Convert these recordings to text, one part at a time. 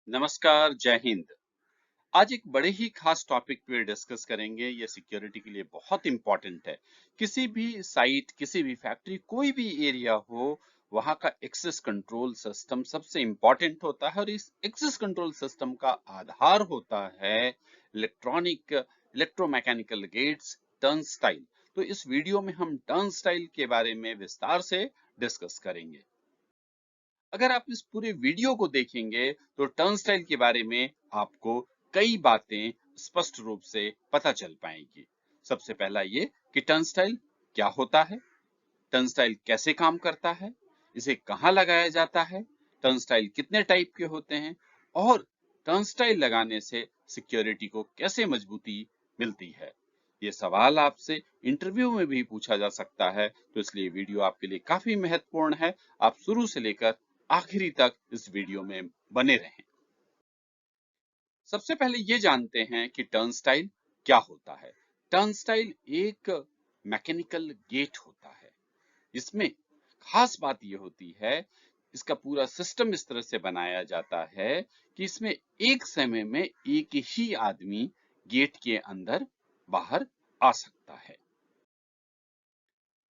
नमस्कार, जय हिंद। आज एक बड़े ही खास टॉपिक पे डिस्कस करेंगे। ये सिक्योरिटी के लिए बहुत इम्पोर्टेंट है। किसी भी साइट, किसी भी फैक्ट्री, कोई भी एरिया हो, वहाँ का एक्सेस कंट्रोल सिस्टम सबसे इम्पोर्टेंट होता है और इस एक्सेस कंट्रोल सिस्टम का आधार होता है इलेक्ट्रोमैकेनिकल गेट्स, टर्नस्टाइल। तो इस वीडियो में हम टर्नस्टाइल के बारे में विस्तार से डिस्कस करेंगे। अगर आप इस पूरे वीडियो को देखेंगे तो टर्न स्टाइल के बारे में आपको कई बातें स्पष्ट रूप से पता चल पाएंगी। सबसे पहला ये कि टर्न स्टाइल क्या होता है, टर्न स्टाइल कैसे काम करता है, इसे कहाँ लगाया जाता है, टर्न स्टाइल कितने टाइप के होते हैं और टर्न स्टाइल लगाने से सिक्योरिटी को कैसे मजबूती मिलती है। ये सवाल आपसे इंटरव्यू में भी पूछा जा सकता है, तो इसलिए वीडियो आपके लिए काफी महत्वपूर्ण है। आप शुरू से लेकर आखिरी तक इस वीडियो में बने रहें। सबसे पहले ये जानते हैं कि टर्न स्टाइल क्या होता है। टर्न स्टाइल एक मैकेनिकल गेट होता है। इसमें खास बात ये होती है, इसका पूरा सिस्टम इस तरह से बनाया जाता है कि इसमें एक समय में एक ही आदमी गेट के अंदर बाहर आ सकता है।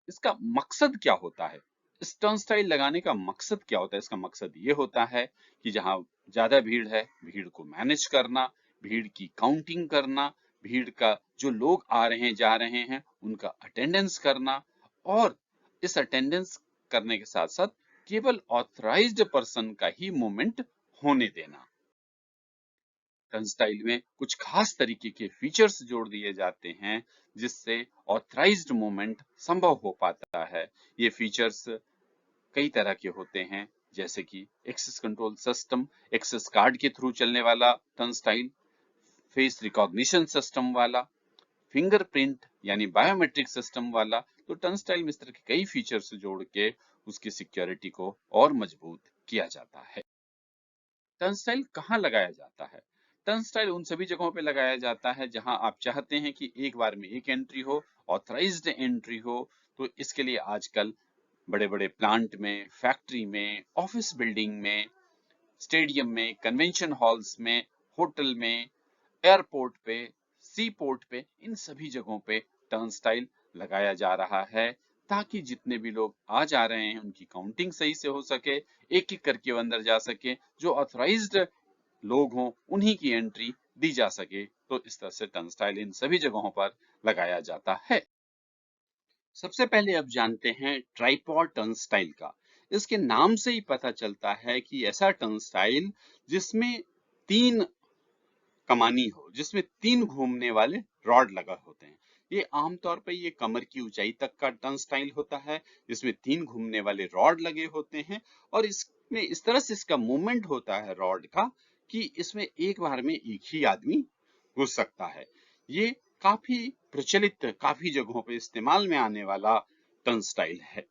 इसका मकसद क्या होता है? इस टर्न स्टाइल लगाने का मकसद क्या होता है? इसका मकसद ये होता है कि जहां ज्यादा भीड़ है, भीड़ को मैनेज करना, भीड़ की काउंटिंग करना, भीड़ का जो लोग आ रहे हैं जा रहे हैं उनका अटेंडेंस करना और इस अटेंडेंस करने के साथ साथ केवल ऑथराइज्ड पर्सन का ही मूवमेंट होने देना। टर्न स्टाइल में कुछ खास तरीके के फीचर्स जोड़ दिए जाते हैं जिससे ऑथराइज्ड मूवमेंट संभव हो पाता है। ये फीचर्स कई तरह के होते हैं, जैसे कि access control system, access card के थ्रू चलने वाला turnstile, face recognition system वाला, फिंगरप्रिंट यानी बायोमेट्रिक सिस्टम वाला। तो टर्न स्टाइल में इस तरह के कई फीचर्स जोड़ के उसकी सिक्योरिटी को और मजबूत किया जाता है। टर्न स्टाइल कहाँ लगाया जाता है? टर्न स्टाइल उन सभी जगहों पे लगाया जाता है जहां आप चाहते हैं कि एक बार में एक एंट्री हो, ऑथराइज्ड एंट्री हो। तो इसके लिए आजकल बड़े बड़े प्लांट में, फैक्ट्री में, ऑफिस बिल्डिंग में, स्टेडियम में, कन्वेंशन हॉल्स में, होटल में, एयरपोर्ट पे, सी पोर्ट पे, इन सभी जगहों पे टर्न स्टाइल लगाया जा रहा है ताकि जितने भी लोग आ जा रहे हैं उनकी काउंटिंग सही से हो सके, एक एक करके वो अंदर जा सके, जो ऑथराइज्ड लोग हों उन्हीं की एंट्री दी जा सके। तो इस तरह से टर्न स्टाइल इन सभी जगहों पर लगाया जाता है। सबसे पहले अब जानते हैं ट्राइपॉड टर्न स्टाइल का। इसके नाम से ही पता चलता है कि ऐसा टर्न स्टाइल जिसमें तीन कमानी हो, जिसमें तीन घूमने वाले रॉड लगा होते हैं। ये आमतौर पर ये कमर की ऊंचाई तक का टर्न स्टाइल होता है, जिसमें तीन घूमने वाले रॉड लगे होते हैं और इसमें इस तरह से इसका मूवमेंट होता है रॉड का कि इसमें एक बार में एक ही आदमी घुस सकता है। ये काफी प्रचलित, काफी जगहों पे इस्तेमाल में आने वाला टर्न स्टाइल है।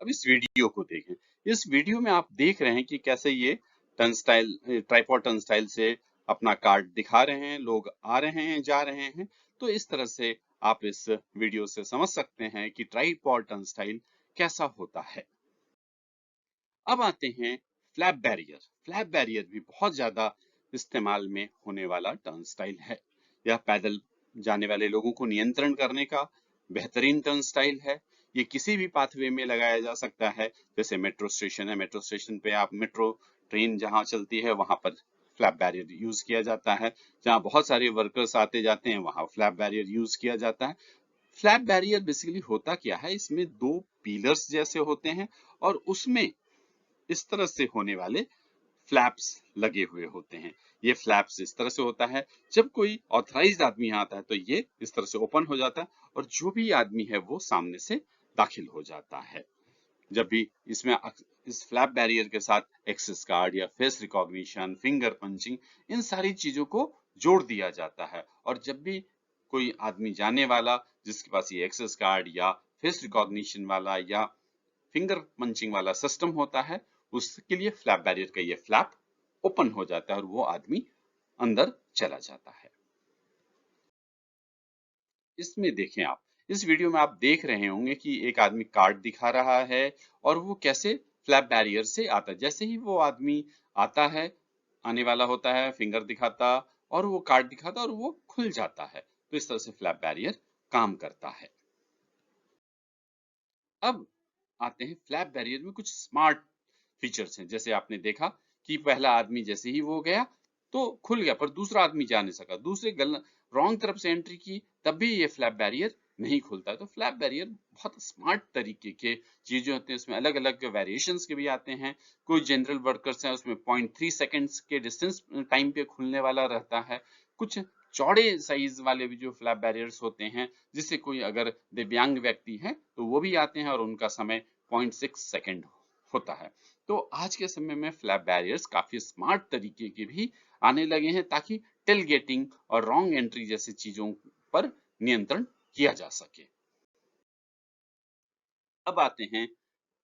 अब इस वीडियो को देखें। इस वीडियो में आप देख रहे हैं कि कैसे ये turn style, tripod turn style से अपना कार्ड दिखा रहे हैं, लोग आ रहे हैं जा रहे हैं। तो इस तरह से आप इस वीडियो से समझ सकते हैं कि ट्राइपॉड टर्न स्टाइल कैसा होता है। अब आते हैं फ्लैप बैरियर। फ्लैप बैरियर भी बहुत ज्यादा इस्तेमाल में होने वाला टर्न स्टाइल है। यह पैदल जाने वाले लोगों को नियंत्रण करने का बेहतरीन टर्न स्टाइल है। ये किसी भी पाथवे में लगाया जा सकता है। जैसे मेट्रो स्टेशन है, मेट्रो स्टेशन पे आप मेट्रो ट्रेन जहाँ चलती है वहां पर फ्लैप बैरियर यूज किया जाता है। जहाँ बहुत सारे वर्कर्स आते जाते हैं वहां फ्लैप बैरियर यूज किया जाता है। फ्लैप बैरियर बेसिकली होता क्या है, इसमें दो पिलर्स जैसे होते हैं और उसमें इस तरह से होने वाले फ्लैप्स लगे हुए होते हैं। ये फ्लैप्स इस तरह से होता है, जब कोई ऑथराइज्ड आदमी यहाँ आता है तो ये इस तरह से ओपन हो जाता है और जो भी आदमी है वो सामने से दाखिल हो जाता है। जब भी इसमें इस फ्लैप बैरियर के साथ एक्सेस कार्ड या फेस रिकॉग्निशन, फिंगर पंचिंग, इन सारी चीजों को जोड़ दिया जाता है और जब भी कोई आदमी जाने वाला जिसके पास ये एक्सेस कार्ड या फेस रिकॉग्निशन वाला या फिंगर पंचिंग वाला सिस्टम होता है, उसके लिए फ्लैप बैरियर का ये फ्लैप ओपन हो जाता है और वो आदमी अंदर चला जाता है। इसमें देखें आप, इस वीडियो में आप देख रहे होंगे कि एक आदमी कार्ड दिखा रहा है और वो कैसे फ्लैप बैरियर से आता है। जैसे ही वो आदमी आता है, आने वाला होता है, फिंगर दिखाता और वो कार्ड दिखाता और वो खुल जाता है। तो इस तरह से फ्लैप बैरियर काम करता है। अब आते हैं फ्लैप बैरियर में कुछ स्मार्ट फीचर्स हैं। जैसे आपने देखा कि पहला आदमी जैसे ही वो गया तो खुल गया, पर दूसरा आदमी जा नहीं सका। दूसरे रॉन्ग तरफ से एंट्री की तब भी ये फ्लैप बैरियर नहीं खुलता है। तो फ्लैप बैरियर बहुत स्मार्ट तरीके के चीजें होते हैं। इसमें अलग अलग वेरिएशंस के भी आते हैं। कोई जनरल वर्कर्स हैं, उसमें 0.3 सेकेंड्स के डिस्टेंस टाइम पे खुलने वाला रहता है। कुछ चौड़े साइज वाले भी जो फ्लैप बैरियर्स होते हैं, जिससे कोई अगर दिव्यांग व्यक्ति है तो वो भी आते हैं और उनका समय 0.6 सेकेंड होता है। तो आज के समय में फ्लैप बैरियर्स काफी स्मार्ट तरीके के भी आने लगे हैं, ताकि टेल गेटिंग और रॉन्ग एंट्री जैसी चीजों पर नियंत्रण किया जा सके। अब आते हैं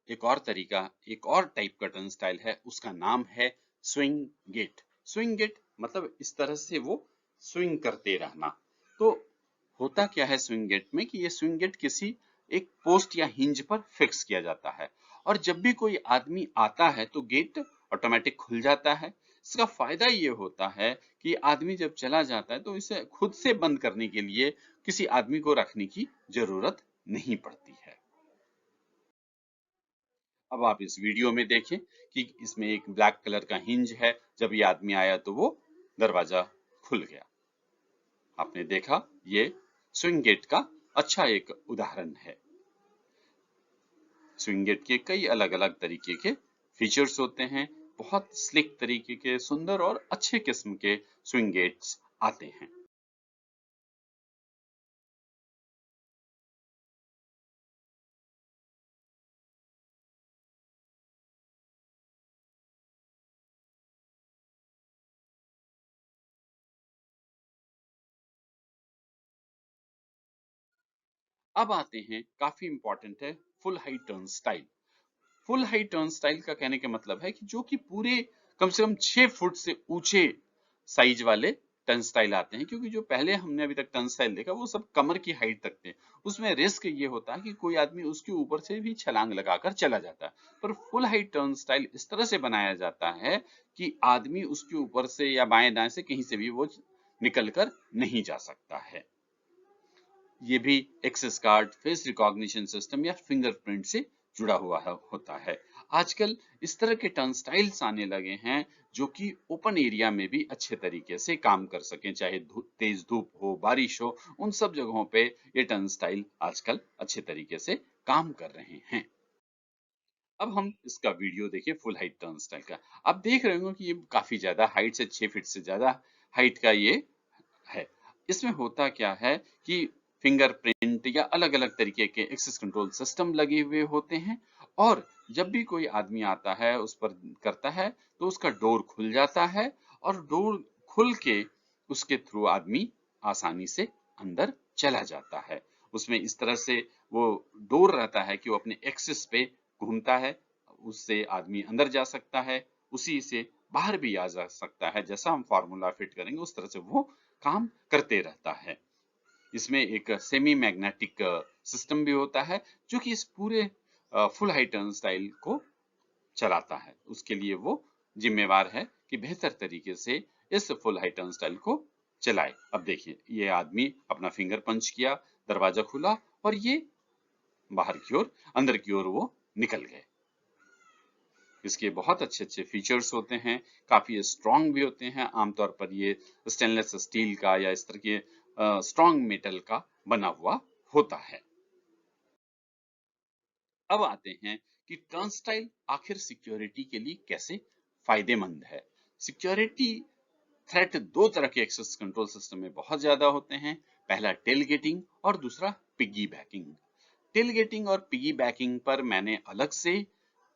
एक और तरीका, एक और टाइप का टर्न स्टाइल है, उसका नाम है स्विंग गेट। स्विंग गेट मतलब इस तरह से वो स्विंग करते रहना। तो होता क्या है स्विंग गेट में कि ये स्विंग गेट किसी एक पोस्ट या हिंज पर फिक्स किया जाता है, और जब भी कोई आदमी आता है तो गेट ऑटोमेटिक खुल जाता है। इसका फायदा ये होता है कि आदमी जब चला जाता है तो इसे खुद से बंद करने के लिए किसी आदमी को रखने की जरूरत नहीं पड़ती है। अब आप इस वीडियो में देखें कि इसमें एक ब्लैक कलर का हिंज है। जब ये आदमी आया तो वो दरवाजा खुल गया। आपने देखा, ये स्विंग गेट का अच्छा एक उदाहरण है। स्विंग गेट के कई अलग अलग तरीके के फीचर्स होते हैं। बहुत स्लिक तरीके के, सुंदर और अच्छे किस्म के स्विंग गेट्स आते हैं। अब आते हैं, काफी इंपॉर्टेंट है, full high turn style. Full high turn style का कहने का मतलब है कि जो कि पूरे कम से कम 6 फुट से ऊंचे साइज वाले टर्न स्टाइल आते हैं। क्योंकि जो पहले हमने अभी तक टर्न स्टाइल देखा वो सब कमर की हाइट तक थे। उसमें रिस्क ये होता है कि कोई आदमी उसके ऊपर से भी छलांग लगाकर चला जाता है। पर फुल हाइट टर्न स्टाइल इस तरह से बनाया जाता है कि आदमी उसके ऊपर से या बाएं दाएं से कहीं से भी वो निकल कर नहीं जा सकता है। ये भी access card, face recognition system या फिंगरप्रिंट से जुड़ा हुआ होता है। आजकल इस तरह के टर्न स्टाइल्स आने लगे हैं जो कि ओपन एरिया में भी अच्छे तरीके से काम कर सकें, चाहे तेज धूप हो, बारिश हो, उन सब जगहों पे ये टर्न स्टाइल आजकल अच्छे तरीके से काम कर रहे हैं। अब हम इसका वीडियो देखिए फुल हाइट टर्न स्टाइल का। आप देख रहे होंगे कि ये काफी ज्यादा हाइट से, 6 फीट से ज्यादा हाइट का ये है। इसमें होता क्या है कि फिंगरप्रिंट या अलग अलग तरीके के एक्सेस कंट्रोल सिस्टम लगे हुए होते हैं, और जब भी कोई आदमी आता है उस पर करता है तो उसका डोर खुल जाता है, और डोर खुल के उसके थ्रू आदमी आसानी से अंदर चला जाता है। उसमें इस तरह से वो डोर रहता है कि वो अपने एक्सेस पे घूमता है, उससे आदमी अंदर जा सकता है, उसी से बाहर भी आ जा सकता है। जैसा हम फार्मूला फिट करेंगे उस तरह से वो काम करते रहता है। इसमें एक सेमी मैग्नेटिक सिस्टम भी होता है जो कि इस पूरे फुल हाई टर्न स्टाइल को चलाता है। उसके लिए वो जिम्मेवार है कि बेहतर तरीके से इस फुल हाई टर्न स्टाइल को चलाए। अब देखिए, ये आदमी अपना फिंगर पंच किया, दरवाजा खुला और ये बाहर की ओर, अंदर की ओर वो निकल गए। इसके बहुत अच्छे अच्छे फीचर्स होते हैं, काफी स्ट्रांग भी होते हैं। आमतौर पर ये स्टेनलेस स्टील का या इस तरह के स्ट्रांग मेटल का बना हुआ होता है। अब आते हैं कि टर्नस्टाइल आखिर सिक्योरिटी के लिए कैसे फायदेमंद है। सिक्योरिटी थ्रेट दो तरह के एक्सेस कंट्रोल सिस्टम में बहुत ज्यादा होते हैं। पहला टेल गेटिंग और दूसरा पिग्गी बैकिंग। टेल गेटिंग और पिग्गी बैकिंग पर मैंने अलग से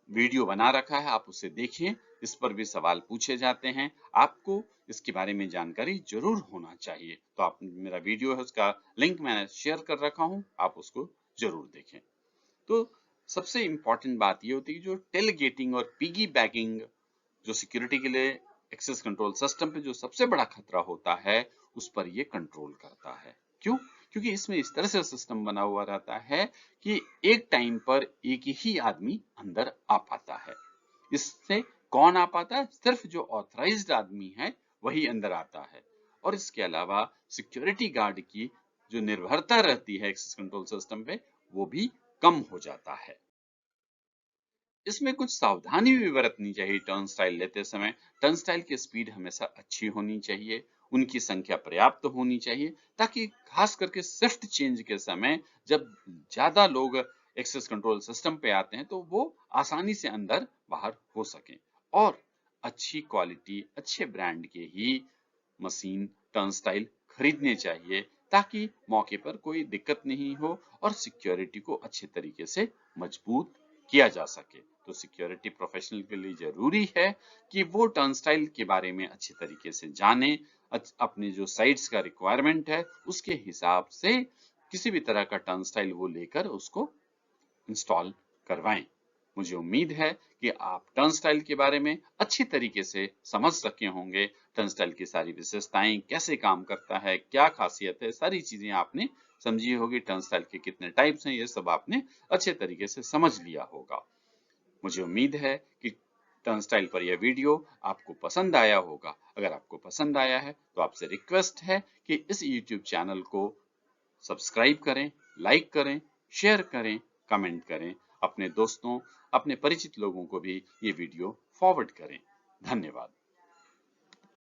वीडियो बना रखा है, आप उसे देखिए। इस पर भी सवाल पूछे जाते हैं, आपको इसके बारे में जानकारी जरूर होना चाहिए। तो आप, मेरा वीडियो है उसका लिंक मैंने शेयर कर रखा हूं, आप उसको जरूर देखें। तो सबसे इंपॉर्टेंट बात ये होती है, जो टेल गेटिंग और पिगी बैकिंग जो सिक्योरिटी के लिए एक्सेस कंट्रोल सिस्टम पे जो सबसे बड़ा खतरा होता है, उस पर ये कंट्रोल करता है। क्यों? क्योंकि इसमें इस तरह से सिस्टम बना हुआ रहता है कि एक टाइम पर एक ही आदमी अंदर आ पाता है। इससे कौन आ पाता है? सिर्फ जो ऑथराइज्ड आदमी है वही अंदर आता है। और इसके अलावा सिक्योरिटी गार्ड की जो निर्भरता रहती है एक्सेस कंट्रोल सिस्टम पे, वो भी कम हो जाता है। इसमें कुछ सावधानी भी बरतनी चाहिए टर्न स्टाइल लेते समय। टर्न स्टाइल की स्पीड हमेशा अच्छी होनी चाहिए, उनकी संख्या पर्याप्त होनी चाहिए, ताकि खास करके शिफ्ट चेंज के समय जब ज्यादा लोग एक्सेस कंट्रोल सिस्टम पे आते हैं तो वो आसानी से अंदर बाहर हो सकें। और अच्छी क्वालिटी, अच्छे ब्रांड के ही मशीन टर्न स्टाइल खरीदने चाहिए, ताकि मौके पर कोई दिक्कत नहीं हो और सिक्योरिटी को अच्छे तरीके से मजबूत किया जा सके। तो सिक्योरिटी प्रोफेशनल के लिए जरूरी है कि वो टर्न स्टाइल के बारे में अच्छे तरीके से जाने, अपने जो साइट्स का रिक्वायरमेंट है उसके हिसाब से किसी भी तरह का टर्न स्टाइल वो लेकर उसको इंस्टॉल करवाएं। मुझे उम्मीद है कि आप टर्न स्टाइल के बारे में अच्छी तरीके से समझ सके होंगे। टर्न स्टाइल की सारी विशेषताएं, कैसे काम करता है, क्या खासियत है, सारी चीजें आपने समझी होगी। टर्न स्टाइल के कितने टाइप्स हैं, ये सब आपने अच्छे तरीके से समझ लिया होगा। मुझे उम्मीद है कि टर्न स्टाइल पर यह वीडियो आपको पसंद आया होगा। अगर आपको पसंद आया है तो आपसे रिक्वेस्ट है कि इस YouTube चैनल को सब्सक्राइब करें, लाइक करें, शेयर करें, कमेंट करें। अपने दोस्तों, अपने परिचित लोगों को भी ये वीडियो फॉरवर्ड करें। धन्यवाद।